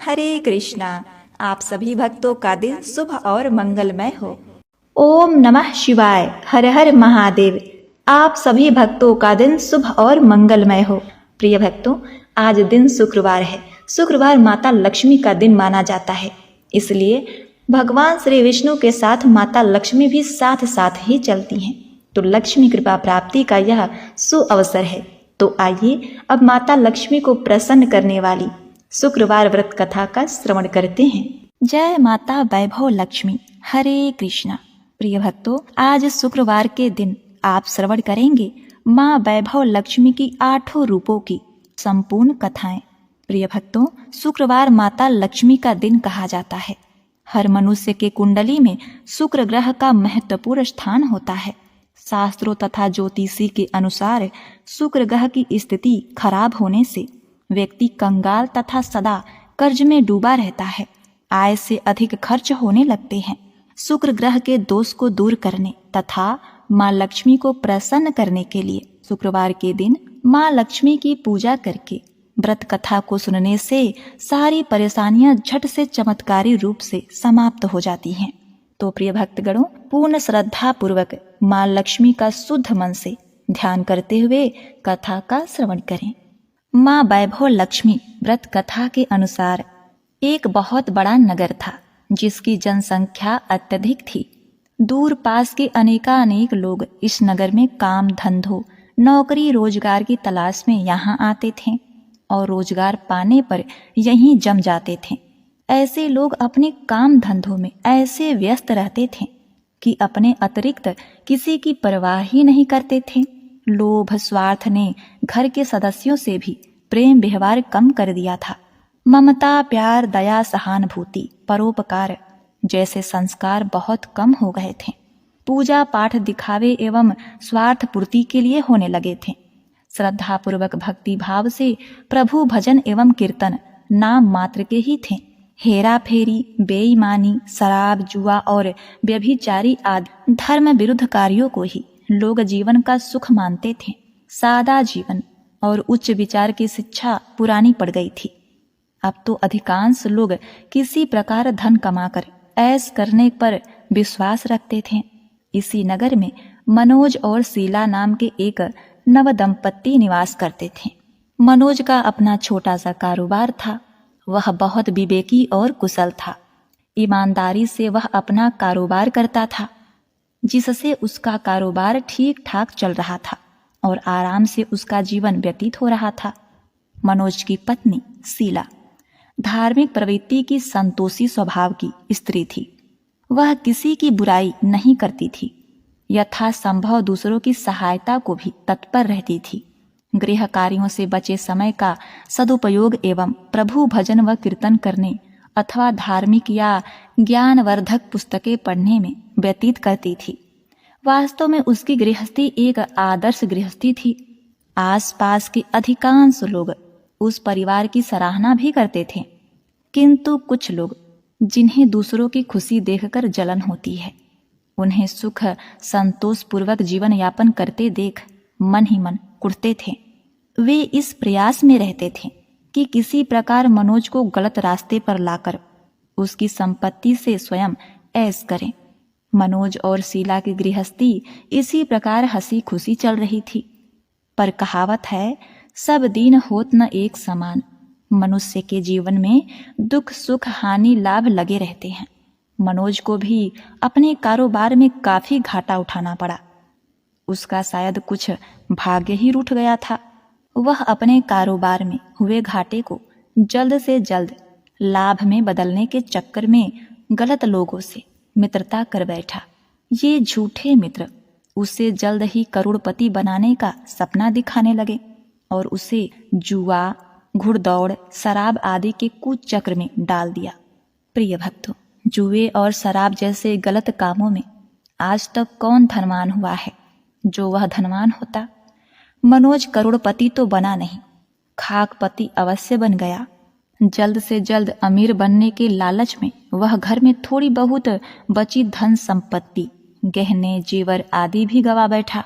हरे कृष्णा। आप सभी भक्तों का दिन शुभ और मंगलमय हो। ओम नमः शिवाय। हर हर महादेव। आप सभी भक्तों का दिन शुभ और मंगलमय हो। प्रिय भक्तों, आज दिन शुक्रवार है। शुक्रवार माता लक्ष्मी का दिन माना जाता है, इसलिए भगवान श्री विष्णु के साथ माता लक्ष्मी भी साथ साथ ही चलती हैं। तो लक्ष्मी कृपा प्राप्ति का यह सुअवसर है। तो आइए अब माता लक्ष्मी को प्रसन्न करने वाली शुक्रवार व्रत कथा का श्रवण करते हैं। जय माता वैभव लक्ष्मी। हरे कृष्णा। प्रिय भक्तों, आज शुक्रवार के दिन आप श्रवण करेंगे माँ वैभव लक्ष्मी की 8 रूपों की संपूर्ण कथाएं। प्रिय भक्तों, शुक्रवार माता लक्ष्मी का दिन कहा जाता है। हर मनुष्य के कुंडली में शुक्र ग्रह का महत्वपूर्ण स्थान होता है। शास्त्रों तथा ज्योतिषी के अनुसार शुक्र ग्रह की स्थिति खराब होने से व्यक्ति कंगाल तथा सदा कर्ज में डूबा रहता है। आय से अधिक खर्च होने लगते हैं। शुक्र ग्रह के दोष को दूर करने तथा माँ लक्ष्मी को प्रसन्न करने के लिए शुक्रवार के दिन माँ लक्ष्मी की पूजा करके व्रत कथा को सुनने से सारी परेशानियां झट से चमत्कारी रूप से समाप्त हो जाती हैं। तो प्रिय भक्तगणों, पूर्ण श्रद्धा पूर्वक माँ लक्ष्मी का शुद्ध मन से ध्यान करते हुए कथा का श्रवण करें। माँ वैभव लक्ष्मी व्रत कथा के अनुसार एक बहुत बड़ा नगर था, जिसकी जनसंख्या अत्यधिक थी। दूर पास के अनेकानेक लोग इस नगर में काम धंधों, नौकरी रोजगार की तलाश में यहाँ आते थे और रोजगार पाने पर यहीं जम जाते थे। ऐसे लोग अपने काम धंधों में ऐसे व्यस्त रहते थे कि अपने अतिरिक्त किसी की परवाह ही नहीं करते थे। लोभ स्वार्थ ने घर के सदस्यों से भी प्रेम व्यवहार कम कर दिया था। ममता, प्यार, दया, सहानुभूति, परोपकार जैसे संस्कार बहुत कम हो गए थे। पूजा पाठ दिखावे एवं स्वार्थ पूर्ति के लिए होने लगे थे। श्रद्धा पूर्वक भक्ति भाव से प्रभु भजन एवं कीर्तन नाम मात्र के ही थे। हेरा फेरी, बेईमानी, शराब, जुआ और व्यभिचारी आदि धर्म विरुद्ध कार्यों को ही लोग जीवन का सुख मानते थे। सादा जीवन और उच्च विचार की शिक्षा पुरानी पड़ गई थी। अब तो अधिकांश लोग किसी प्रकार धन कमाकर ऐश करने पर विश्वास रखते थे। इसी नगर में मनोज और शीला नाम के एक नव दंपत्ति निवास करते थे। मनोज का अपना छोटा सा कारोबार था। वह बहुत विवेकी और कुशल था। ईमानदारी से वह अपना कारोबार करता था, जिससे उसका कारोबार ठीक ठाक चल रहा था और आराम से उसका जीवन व्यतीत हो रहा था। मनोज की पत्नी शीला धार्मिक प्रवृत्ति की संतोषी स्वभाव की स्त्री थी। वह किसी की बुराई नहीं करती थी, यथासंभव दूसरों की सहायता को भी तत्पर रहती थी। गृह कार्यों से बचे समय का सदुपयोग एवं प्रभु भजन व कीर्तन करने अथवा धार्मिक या ज्ञानवर्धक पुस्तकें पढ़ने में व्यतीत करती थी। वास्तव में उसकी गृहस्थी एक आदर्श गृहस्थी थी। आसपास के अधिकांश लोग उस परिवार की सराहना भी करते थे, किंतु कुछ लोग जिन्हें दूसरों की खुशी देखकर जलन होती है, उन्हें सुख संतोष पूर्वक जीवन यापन करते देख मन ही मन कुढ़ते थे। वे इस प्रयास में रहते थे कि किसी प्रकार मनोज को गलत रास्ते पर लाकर उसकी संपत्ति से स्वयं ऐश करें। मनोज और शीला की गृहस्थी इसी प्रकार हंसी खुशी चल रही थी। पर कहावत है, सब दिन होत न एक समान। मनुष्य के जीवन में दुख सुख हानि लाभ लगे रहते हैं। मनोज को भी अपने कारोबार में काफी घाटा उठाना पड़ा। उसका शायद कुछ भाग्य ही रूठ गया था। वह अपने कारोबार में हुए घाटे को जल्द से जल्द लाभ में बदलने के चक्कर में गलत लोगों से मित्रता कर बैठा। ये झूठे मित्र उसे जल्द ही करोड़पति बनाने का सपना दिखाने लगे और उसे जुआ, घुड़दौड़, शराब आदि के कुचक्र में डाल दिया। प्रिय भक्तों, जुए और शराब जैसे गलत कामों में आज तक कौन धनवान हुआ है जो वह धनवान होता? मनोज करोड़पति तो बना नहीं, खाकपति अवश्य बन गया। जल्द से जल्द अमीर बनने के लालच में वह घर में थोड़ी बहुत बची धन संपत्ति, गहने जेवर आदि भी गवा बैठा।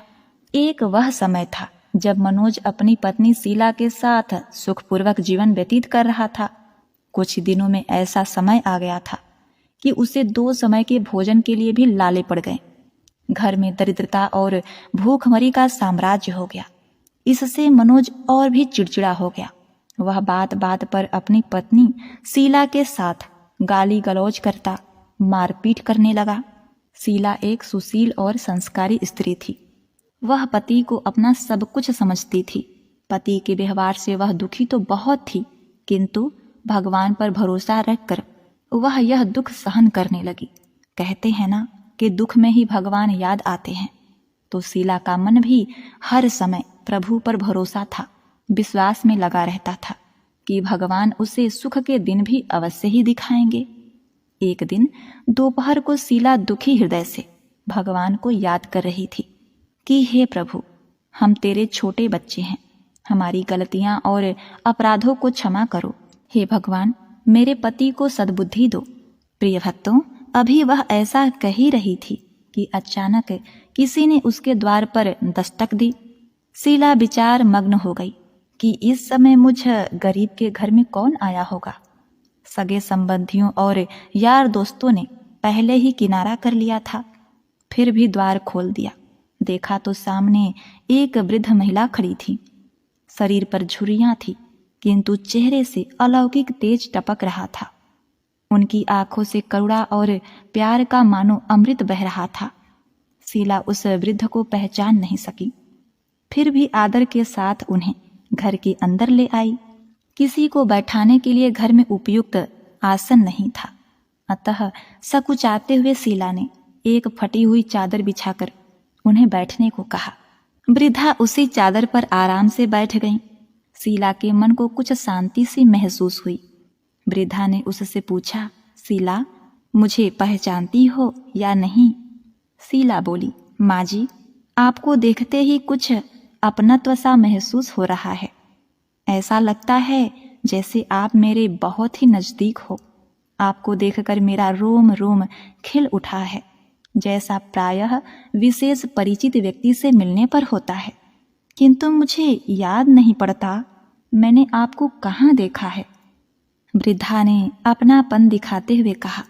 एक वह समय था जब मनोज अपनी पत्नी शीला के साथ सुखपूर्वक जीवन व्यतीत कर रहा था। कुछ दिनों में ऐसा समय आ गया था कि उसे 2 समय के भोजन के लिए भी लाले पड़ गए। घर में दरिद्रता और भूखमरी का साम्राज्य हो गया। इससे मनोज और भी चिड़चिड़ा हो गया। वह बात बात पर अपनी पत्नी शीला के साथ गाली गलौज करता, मारपीट करने लगा। शीला एक सुशील और संस्कारी स्त्री थी। वह पति को अपना सब कुछ समझती थी। पति के व्यवहार से वह दुखी तो बहुत थी, किंतु भगवान पर भरोसा रखकर वह यह दुख सहन करने लगी। कहते हैं ना कि दुख में ही भगवान याद आते हैं। तो शीला का मन भी हर समय प्रभु पर भरोसा था, विश्वास में लगा रहता था कि भगवान उसे सुख के दिन भी अवश्य ही दिखाएंगे। एक दिन दोपहर को शीला दुखी हृदय से भगवान को याद कर रही थी कि हे प्रभु, हम तेरे छोटे बच्चे हैं, हमारी गलतियां और अपराधों को क्षमा करो। हे भगवान, मेरे पति को सद्बुद्धि दो। प्रिय भक्तों, अभी वह ऐसा कह ही रही थी कि अचानक किसी ने उसके द्वार पर दस्तक दी। शीला विचार मग्न हो गई कि इस समय मुझ गरीब के घर में कौन आया होगा। सगे संबंधियों और यार दोस्तों ने पहले ही किनारा कर लिया था। फिर भी द्वार खोल दिया। देखा तो सामने एक वृद्ध महिला खड़ी थी। शरीर पर झुर्रियां थी, किंतु चेहरे से अलौकिक तेज टपक रहा था। उनकी आंखों से करुणा और प्यार का मानो अमृत बह रहा था। शीला उस वृद्ध को पहचान नहीं सकी, फिर भी आदर के साथ उन्हें घर के अंदर ले आई। किसी को बैठाने के लिए घर में उपयुक्त आसन नहीं था, अतः सकुचाते हुए शीला ने एक फटी हुई चादर बिछाकर उन्हें बैठने को कहा। वृद्धा उसी चादर पर आराम से बैठ गईं। शीला के मन को कुछ शांति सी महसूस हुई। वृद्धा ने उससे पूछा, शीला, मुझे पहचानती हो या नहीं? शीला बोली, माँ जी, आपको देखते ही कुछ अपनत्व सा महसूस हो रहा है। ऐसा लगता है जैसे आप मेरे बहुत ही नजदीक हो। आपको देखकर मेरा रोम रोम खिल उठा है, जैसा प्रायः विशेष परिचित व्यक्ति से मिलने पर होता है। किंतु मुझे याद नहीं पड़ता मैंने आपको कहाँ देखा है। वृद्धा ने अपनापन दिखाते हुए कहा,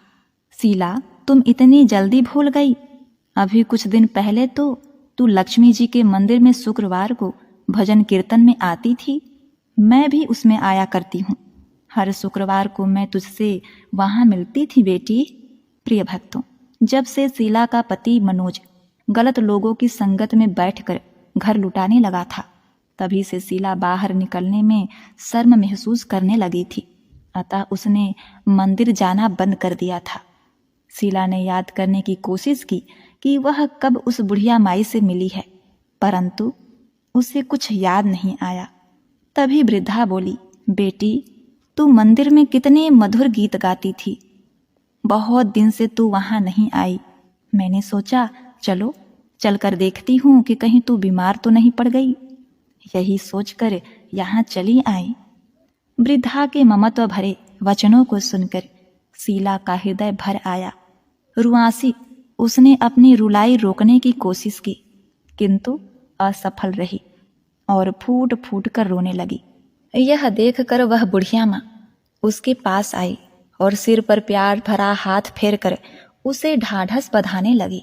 शीला, तुम इतनी जल्दी भूल गई? अभी कुछ दिन पहले तो तू लक्ष्मी जी के मंदिर में शुक्रवार को भजन कीर्तन में आती थी। मैं भी उसमें आया करती हूँ। हर शुक्रवार को मैं तुझसे वहां मिलती थी बेटी। प्रिय भक्तों, जब से शीला का पति मनोज गलत लोगों की संगत में बैठकर घर लुटाने लगा था, तभी से शीला बाहर निकलने में शर्म महसूस करने लगी थी। अतः उसने मंदिर जाना बंद कर दिया था। शीला ने याद करने की कोशिश की कि वह कब उस बुढ़िया माई से मिली है, परंतु उसे कुछ याद नहीं आया। तभी वृद्धा बोली, बेटी, तू मंदिर में कितने मधुर गीत गाती थी। बहुत दिन से तू वहां नहीं आई। मैंने सोचा चलो चलकर देखती हूँ कि कहीं तू बीमार तो नहीं पड़ गई। यही सोचकर यहाँ चली आई। वृद्धा के ममत्व भरे वचनों को सुनकर शीला का हृदय भर आया। रुआंसी उसने अपनी रुलाई रोकने की कोशिश की, किंतु असफल रही और फूट फूट कर रोने लगी। यह देखकर वह बुढ़िया माँ उसके पास आई और सिर पर प्यार भरा हाथ फेरकर उसे ढाढ़स बंधाने लगी।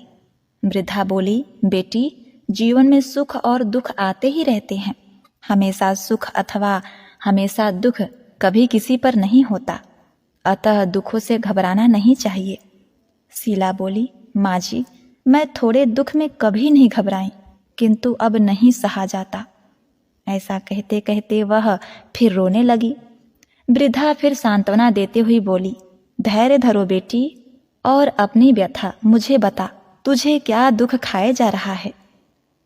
वृद्धा बोली, बेटी, जीवन में सुख और दुख आते ही रहते हैं। हमेशा सुख अथवा हमेशा दुख कभी किसी पर नहीं होता, अतः दुखों से घबराना नहीं चाहिए। शीला बोली, माँ जी, मैं थोड़े दुख में कभी नहीं घबराई, किंतु अब नहीं सहा जाता। ऐसा कहते कहते वह फिर रोने लगी। वृद्धा फिर सांत्वना देते हुए बोली, धैर्य धरो बेटी, और अपनी व्यथा मुझे बता, तुझे क्या दुख खाए जा रहा है।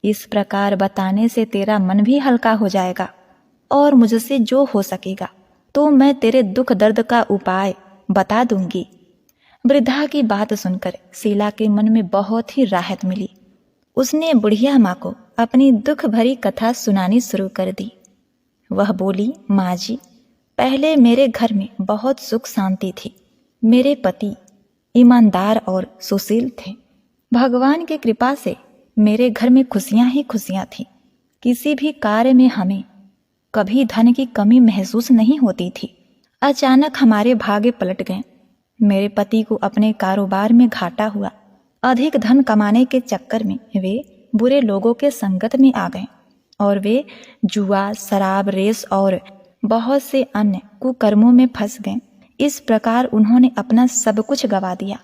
इस प्रकार बताने से तेरा मन भी हल्का हो जाएगा, और मुझसे जो हो सकेगा तो मैं तेरे दुख दर्द का उपाय बता दूंगी। वृद्धा की बात सुनकर शीला के मन में बहुत ही राहत मिली। उसने बुढ़िया माँ को अपनी दुख भरी कथा सुनानी शुरू कर दी। वह बोली, माँ जी, पहले मेरे घर में बहुत सुख शांति थी। मेरे पति ईमानदार और सुशील थे। भगवान की कृपा से मेरे घर में खुशियां ही खुशियां थी। किसी भी कार्य में हमें कभी धन की कमी महसूस नहीं होती थी। अचानक हमारे भाग्य पलट गए। मेरे पति को अपने कारोबार में घाटा हुआ। अधिक धन कमाने के चक्कर में वे बुरे लोगों के संगत में आ गए और वे जुआ, शराब, रेस और बहुत से अन्य कुकर्मों में फंस गए। इस प्रकार उन्होंने अपना सब कुछ गवा दिया।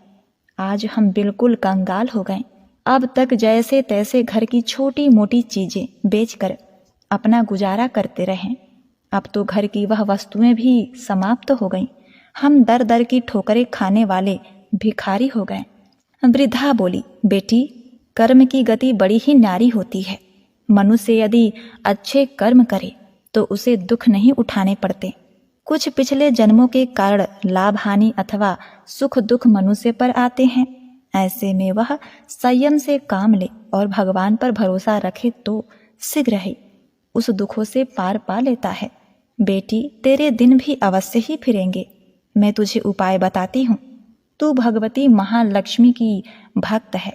आज हम बिल्कुल कंगाल हो गए। अब तक जैसे तैसे घर की छोटी मोटी चीजें बेचकर अपना गुजारा करते रहे। अब तो घर की वह वस्तुएं भी समाप्त हो गईं। हम दर दर की ठोकरें खाने वाले भिखारी हो गए। वृद्धा बोली, बेटी, कर्म की गति बड़ी ही न्यारी होती है। मनुष्य यदि अच्छे कर्म करे तो उसे दुख नहीं उठाने पड़ते। कुछ पिछले जन्मों के कारण लाभ हानि अथवा सुख दुख मनुष्य पर आते हैं। ऐसे में वह संयम से काम ले और भगवान पर भरोसा रखे तो शीघ्र ही उस दुखों से पार पा लेता है। बेटी, तेरे दिन भी अवश्य ही फिरेंगे। मैं तुझे उपाय बताती हूँ। तू भगवती महालक्ष्मी की भक्त है।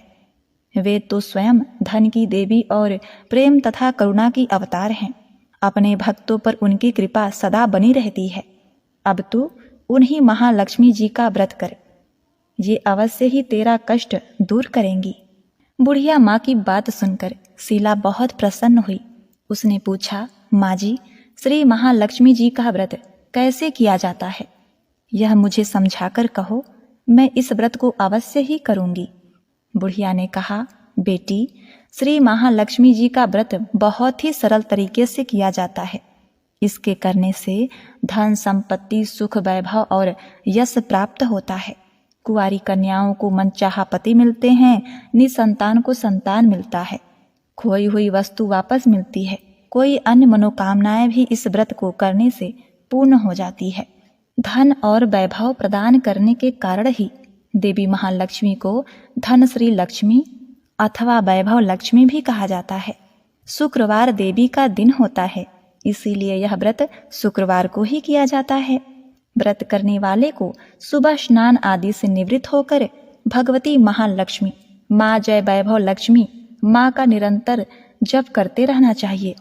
वे तो स्वयं धन की देवी और प्रेम तथा करुणा की अवतार हैं। अपने भक्तों पर उनकी कृपा सदा बनी रहती है। अब तू उन्हीं महालक्ष्मी जी का व्रत कर, ये अवश्य ही तेरा कष्ट दूर करेंगी। बुढ़िया माँ की बात सुनकर शीला बहुत प्रसन्न हुई। उसने पूछा, माँ जी, श्री महालक्ष्मी जी का व्रत कैसे किया जाता है? यह मुझे समझाकर कहो, मैं इस व्रत को अवश्य ही करूंगी। बुढ़िया ने कहा, बेटी, श्री महालक्ष्मी जी का व्रत बहुत ही सरल तरीके से किया जाता है। इसके करने से धन संपत्ति, सुख, वैभव और यश प्राप्त होता है। कुंवारी कन्याओं को मनचाहा पति मिलते हैं, निसंतान को संतान मिलता है, खोई हुई वस्तु वापस मिलती है। कोई अन्य मनोकामनाएं भी इस व्रत को करने से पूर्ण हो जाती है। धन और वैभव प्रदान करने के कारण ही देवी महालक्ष्मी को धन श्री लक्ष्मी अथवा वैभव लक्ष्मी भी कहा जाता है। शुक्रवार देवी का दिन होता है, इसीलिए यह व्रत शुक्रवार को ही किया जाता है। व्रत करने वाले को सुबह स्नान आदि से निवृत्त होकर भगवती महालक्ष्मी, माँ जय वैभव लक्ष्मी माँ का निरंतर जप करते रहना चाहिए।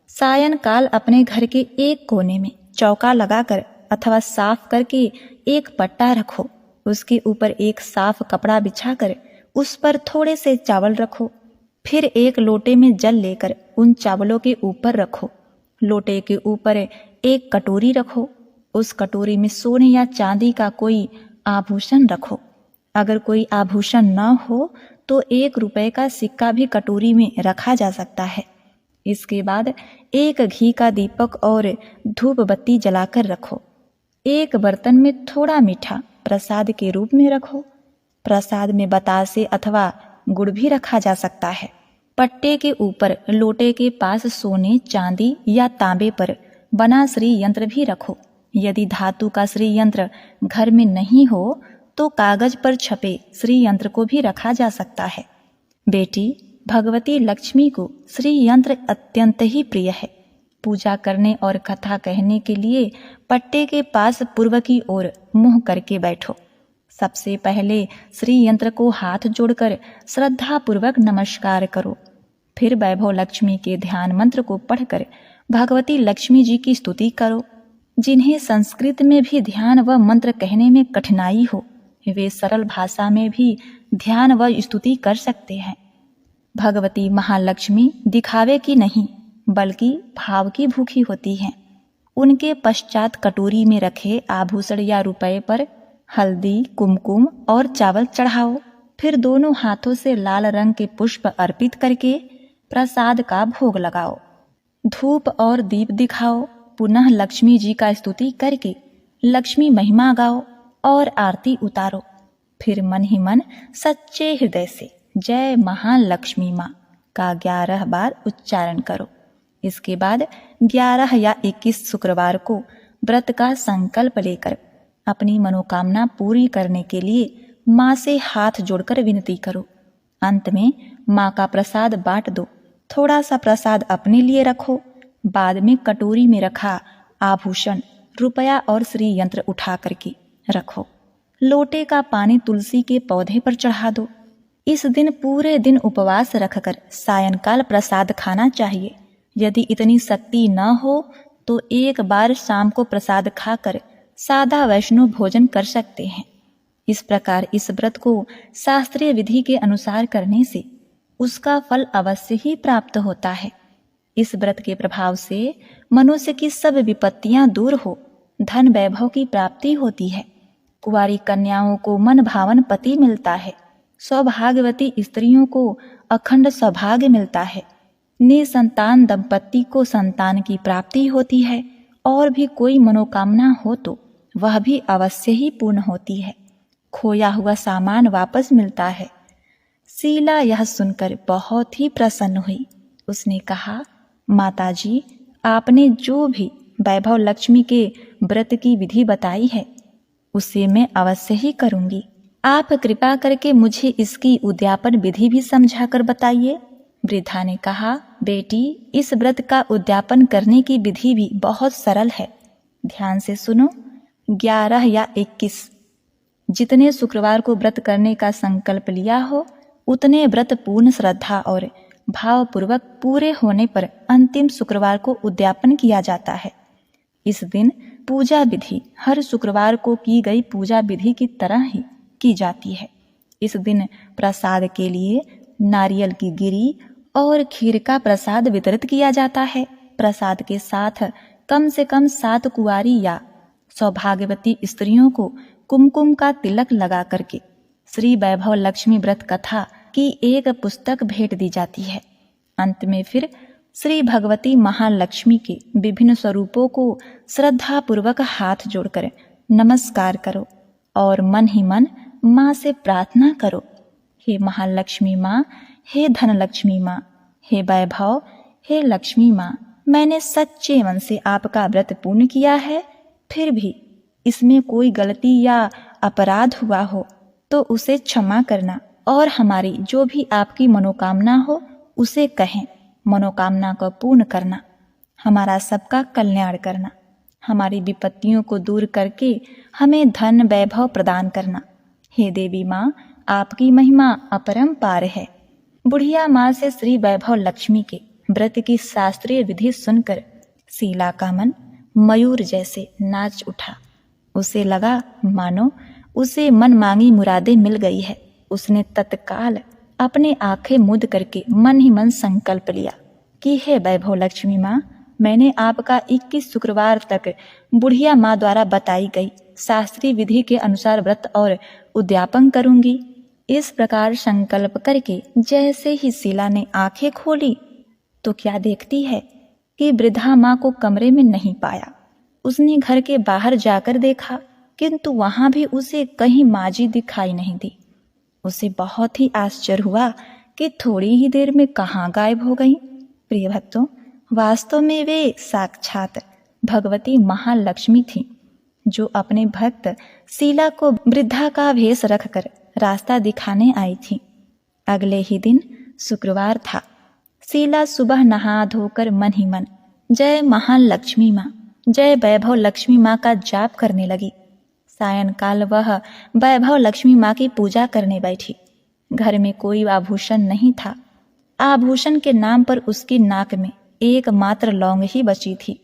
सायंकाल अपने घर के एक कोने में चौका लगाकर अथवा साफ करके एक पट्टा रखो। उसके ऊपर एक साफ कपड़ा बिछाकर उस पर थोड़े से चावल रखो। फिर एक लोटे में जल लेकर उन चावलों के ऊपर रखो। लोटे के ऊपर एक कटोरी रखो। उस कटोरी में सोने या चांदी का कोई आभूषण रखो। अगर कोई आभूषण न हो तो 1 रुपए का सिक्का भी कटोरी में रखा जा सकता है। इसके बाद एक घी का दीपक और धूप बत्ती जलाकर रखो। एक बर्तन में थोड़ा मीठा प्रसाद के रूप में रखो। प्रसाद में बतासे अथवा गुड़ भी रखा जा सकता है। पट्टे के ऊपर लोटे के पास सोने, चांदी या तांबे पर बना श्री यंत्र भी रखो। यदि धातु का श्री यंत्र घर में नहीं हो तो कागज पर छपे श्री यंत्र को भी रखा जा सकता है। बेटी, भगवती लक्ष्मी को श्री यंत्र अत्यंत ही प्रिय है। पूजा करने और कथा कहने के लिए पट्टे के पास पूर्व की ओर मुंह करके बैठो। सबसे पहले श्री यंत्र को हाथ जोड़कर श्रद्धा पूर्वक नमस्कार करो। फिर वैभव लक्ष्मी के ध्यान मंत्र को पढ़कर भगवती लक्ष्मी जी की स्तुति करो। जिन्हें संस्कृत में भी ध्यान व मंत्र कहने में कठिनाई हो, वे सरल भाषा में भी ध्यान व स्तुति कर सकते हैं। भगवती महालक्ष्मी दिखावे की नहीं बल्कि भाव की भूखी होती हैं। उनके पश्चात कटोरी में रखे आभूषण या रुपए पर हल्दी, कुमकुम और चावल चढ़ाओ। फिर दोनों हाथों से लाल रंग के पुष्प अर्पित करके प्रसाद का भोग लगाओ। धूप और दीप दिखाओ। पुनः लक्ष्मी जी का स्तुति करके लक्ष्मी महिमा गाओ और आरती उतारो। फिर मन ही मन सच्चे हृदय से जय महालक्ष्मी माँ का 11 बार उच्चारण करो। इसके बाद 11 या 21 शुक्रवार को व्रत का संकल्प लेकर अपनी मनोकामना पूरी करने के लिए माँ से हाथ जोड़कर विनती करो। अंत में माँ का प्रसाद बांट दो। थोड़ा सा प्रसाद अपने लिए रखो। बाद में कटोरी में रखा आभूषण, रुपया और श्री यंत्र उठा करके रखो। लोटे का पानी तुलसी के पौधे पर चढ़ा दो। इस दिन पूरे दिन उपवास रखकर सायंकाल प्रसाद खाना चाहिए। यदि इतनी शक्ति न हो तो एक बार शाम को प्रसाद खाकर सादा वैष्णव भोजन कर सकते हैं। इस प्रकार इस व्रत को शास्त्रीय विधि के अनुसार करने से उसका फल अवश्य ही प्राप्त होता है। इस व्रत के प्रभाव से मनुष्य की सब विपत्तियां दूर हो, धन वैभव की प्राप्ति होती है, कुंवारी कन्याओं को मन भावन पति मिलता है, सौभाग्यवती स्त्रियों को अखंड सौभाग्य मिलता है, निसंतान दंपति को संतान की प्राप्ति होती है, और भी कोई मनोकामना हो तो वह भी अवश्य ही पूर्ण होती है, खोया हुआ सामान वापस मिलता है। शीला यह सुनकर बहुत ही प्रसन्न हुई। उसने कहा, माताजी, आपने जो भी वैभव लक्ष्मी के व्रत की विधि बताई है उसे मैं अवश्य ही करूंगी। आप कृपा करके मुझे इसकी उद्यापन विधि भी समझाकर बताइए। वृद्धा ने कहा, बेटी, इस व्रत का उद्यापन करने की विधि भी बहुत सरल है। ध्यान से सुनो। 11 या 21 जितने शुक्रवार को व्रत करने का संकल्प लिया हो उतने व्रत पूर्ण श्रद्धा और भावपूर्वक पूरे होने पर अंतिम शुक्रवार को उद्यापन किया जाता है। इस दिन पूजा विधि हर शुक्रवार को की गई पूजा विधि की तरह ही की जाती है। इस दिन प्रसाद के लिए नारियल की गिरी और खीर का प्रसाद वितरित किया जाता है। प्रसाद के साथ कम से कम 7 कुंवारी या सौभाग्यवती स्त्रियों को कुमकुम का तिलक लगा करके श्री वैभव लक्ष्मी व्रत कथा की एक पुस्तक भेंट दी जाती है। अंत में फिर श्री भगवती महालक्ष्मी के विभिन्न स्वरूपों को श्रद्धा पूर्वक हाथ जोड़कर नमस्कार करो और मन ही मन माँ से प्रार्थना करो, हे महालक्ष्मी माँ, हे धनलक्ष्मी माँ, हे वैभव, हे लक्ष्मी माँ, मैंने सच्चे मन से आपका व्रत पूर्ण किया है, फिर भी इसमें कोई गलती या अपराध हुआ हो तो उसे क्षमा करना और हमारी जो भी आपकी मनोकामना हो उसे कहें, मनोकामना को पूर्ण करना, हमारा सबका कल्याण करना, हमारी विपत्तियों को दूर करके हमें धन वैभव प्रदान करना। हे देवी माँ, आपकी महिमा अपरंपार है। बुढ़िया माँ से श्री वैभव लक्ष्मी के व्रत की शास्त्रीय विधि सुनकर शीला का मन मयूर जैसे नाच उठा। उसे लगा मानो उसे मन मांगी मुरादें मिल गई है। उसने तत्काल अपने आंखें मूंद करके मन ही मन संकल्प लिया कि हे वैभव लक्ष्मी माँ, मैंने आपका 21 शुक्रवार तक बुढ़िया माँ द्वारा बताई गई शास्त्रीय विधि के अनुसार व्रत और उद्यापन करूंगी। इस प्रकार संकल्प करके जैसे ही शीला ने आंखें खोली तो क्या देखती है कि वृद्धा माँ को कमरे में नहीं पाया। उसने घर के बाहर जाकर देखा किंतु वहां भी उसे कहीं माजी दिखाई नहीं दी। उसे बहुत ही आश्चर्य हुआ कि थोड़ी ही देर में कहाँ गायब हो गई। प्रिय भक्तों, वास्तव में वे साक्षात भगवती महालक्ष्मी थी जो अपने भक्त शीला को वृद्धा का भेष रखकर रास्ता दिखाने आई थी। अगले ही दिन शुक्रवार था। शीला सुबह नहा धोकर मन ही मन जय महालक्ष्मी माँ, जय वैभव लक्ष्मी माँ का जाप करने लगी। सायंकाल वह वैभव लक्ष्मी माँ की पूजा करने बैठी। घर में कोई आभूषण नहीं था। आभूषण के नाम पर उसकी नाक में एकमात्र लौंग ही बची थी।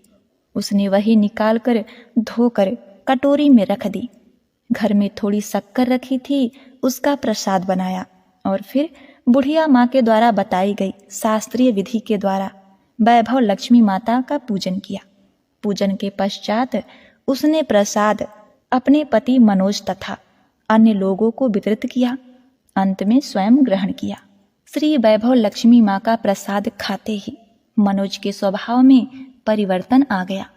उसने वही निकालकर धोकर कटोरी में रख दी। घर में थोड़ी शक्कर रखी थी, उसका प्रसाद बनाया और फिर बुढ़िया माँ के द्वारा बताई गई शास्त्रीय विधि के द्वारा वैभव लक्ष्मी माता का पूजन किया। पूजन के पश्चात उसने प्रसाद अपने पति मनोज तथा अन्य लोगों को वितरित किया। अंत में स्वयं ग्रहण किया। श्री वैभव लक्ष्मी माँ का प्रसाद खाते ही मनोज के स्वभाव में परिवर्तन आ गया।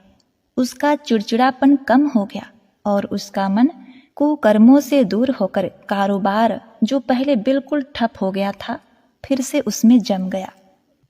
उसका चिड़चिड़ापन कम हो गया और उसका मन कुकर्मों से दूर होकर कारोबार जो पहले बिल्कुल ठप हो गया था फिर से उसमें जम गया।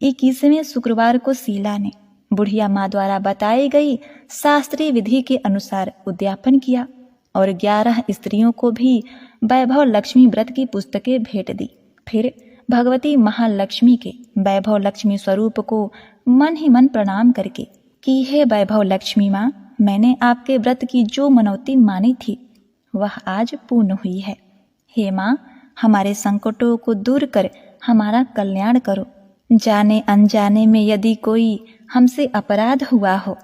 21वें शुक्रवार को शीला ने बुढ़िया माँ द्वारा बताई गई शास्त्रीय विधि के अनुसार उद्यापन किया और 11 स्त्रियों को भी वैभव लक्ष्मी व्रत की पुस्तकें भेंट दी। फिर भगवती महालक्ष्मी के वैभव लक्ष्मी स्वरूप को मन ही मन प्रणाम करके कि हे वैभव लक्ष्मी माँ, मैंने आपके व्रत की जो मनौती मानी थी वह आज पूर्ण हुई है। हे माँ, हमारे संकटों को दूर कर हमारा कल्याण करो। जाने अनजाने में यदि कोई हमसे अपराध हुआ हो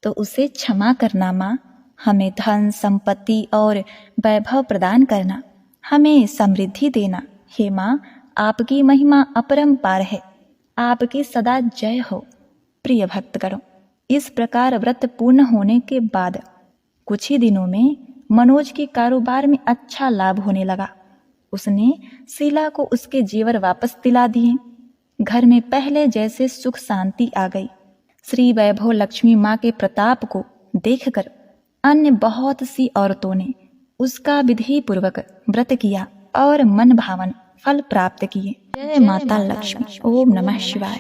तो उसे क्षमा करना माँ। हमें धन संपत्ति और वैभव प्रदान करना, हमें समृद्धि देना। हे माँ, आपकी महिमा अपरंपार है, आपकी सदा जय हो। प्रिय भक्तगणों, इस प्रकार व्रत पूर्ण होने के बाद कुछ ही दिनों में मनोज के कारोबार में अच्छा लाभ होने लगा। उसने शीला को उसके जेवर वापस दिला दिए। घर में पहले जैसे सुख शांति आ गई। श्री वैभव लक्ष्मी माँ के प्रताप को देखकर अन्य बहुत सी औरतों ने उसका विधि पूर्वक व्रत किया और मन भावन फल प्राप्त किए। जय माता लक्ष्मी। ओम नमः शिवाय।